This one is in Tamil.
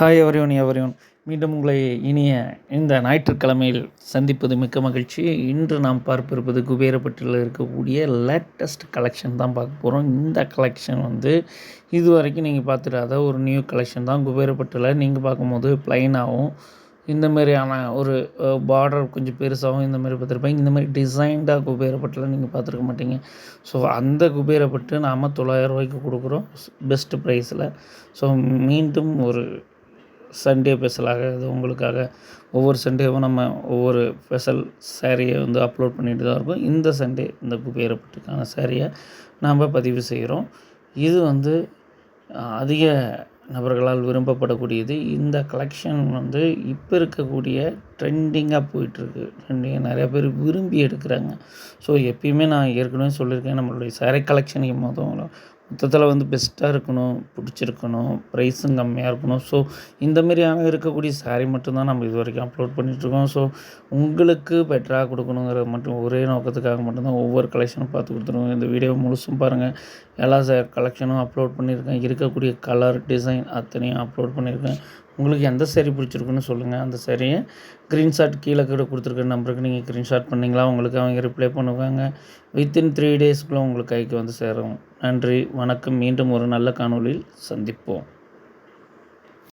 ஹாய் எவரிவன் எவரிவன் மீண்டும் உங்களை இனிய இந்த ஞாயிற்றுக்கிழமையில் சந்திப்பது மிக்க மகிழ்ச்சி. இன்று நாம் பார்ப்பிருப்பது குபேரப்பட்டில் இருக்கக்கூடிய லேட்டஸ்ட் கலெக்ஷன் தான் பார்க்க போகிறோம். இந்த கலெக்ஷன் இது வரைக்கும் நீங்கள் பார்த்துடாத ஒரு நியூ கலெக்ஷன் தான். குபேரப்பட்டில் நீங்கள் பார்க்கும்போது ப்ளைனாகவும் இந்த மாதிரியான ஒரு பார்டர் கொஞ்சம் பெருசாகவும் இந்த மாதிரி பார்த்துருப்பீங்க. இந்த மாதிரி டிசைன்டாக குபேரப்பட்டில் நீங்கள் பார்த்துருக்க மாட்டீங்க. ஸோ அந்த குபேரப்பட்டு நாம் 900 ரூபாய்க்கு கொடுக்குறோம் பெஸ்ட்டு ப்ரைஸில். ஸோ மீண்டும் ஒரு சண்டே ஸ்பெஷலாக இது உங்களுக்காக ஒவ்வொரு சண்டேவும் நம்ம ஒவ்வொரு ஸ்பெஷல் சாரியை அப்லோட் பண்ணிட்டு தான் இருக்கோம். இந்த சண்டே இந்த குபேரப்பட்டுக்கான சாரியை நாம் பதிவு செய்கிறோம். இது அதிக நபர்களால் விரும்பப்படக்கூடியது. இந்த கலெக்ஷன் இப்போ இருக்கக்கூடிய ட்ரெண்டிங்காக போயிட்டுருக்கு. ட்ரெண்டிங்காக நிறையா பேர் விரும்பி எடுக்கிறாங்க. ஸோ எப்பயுமே நான் ஏற்கனவே சொல்லியிருக்கேன், நம்மளுடைய சாரீ கலெக்ஷனுக்கு மொத்தத்தில் பெஸ்ட்டாக இருக்கணும், பிடிச்சிருக்கணும், ப்ரைஸும் கம்மியாக இருக்கணும். ஸோ இந்த மாதிரியான இருக்கக்கூடிய சாரீ மட்டும்தான் நம்ம இது வரைக்கும் அப்லோட் பண்ணிகிட்ருக்கோம். ஸோ உங்களுக்கு பெட்டராக கொடுக்கணுங்கிற மட்டும் ஒரே நோக்கத்துக்காக மட்டும்தான் ஒவ்வொரு கலெக்ஷனும் பார்த்து கொடுத்துருவோம். இந்த வீடியோ முழுசும் பாருங்கள். எல்லா கலெக்ஷனும் அப்லோட் பண்ணியிருக்கேன். இருக்கக்கூடிய கலர் டிசைன் அத்தனையும் அப்லோட் பண்ணியிருக்கேன். உங்களுக்கு எந்த சாரீ பிடிச்சிருக்குன்னு சொல்லுங்கள். அந்த சாரியை ஸ்க்ரீன்ஷாட் கீழே கொடுத்துருக்க நம்பருக்கு நீங்கள் ஸ்க்ரீன்ஷாட் பண்ணிங்களா, உங்களுக்கு அவங்க ரிப்ளை பண்ணுவாங்க. வித்தின் 3 டேஸ்க்குள்ளே உங்களுக்கு கைக்கு சேரும். நன்றி, வணக்கம். மீண்டும் ஒரு நல்ல காணொளியில் சந்திப்போம்.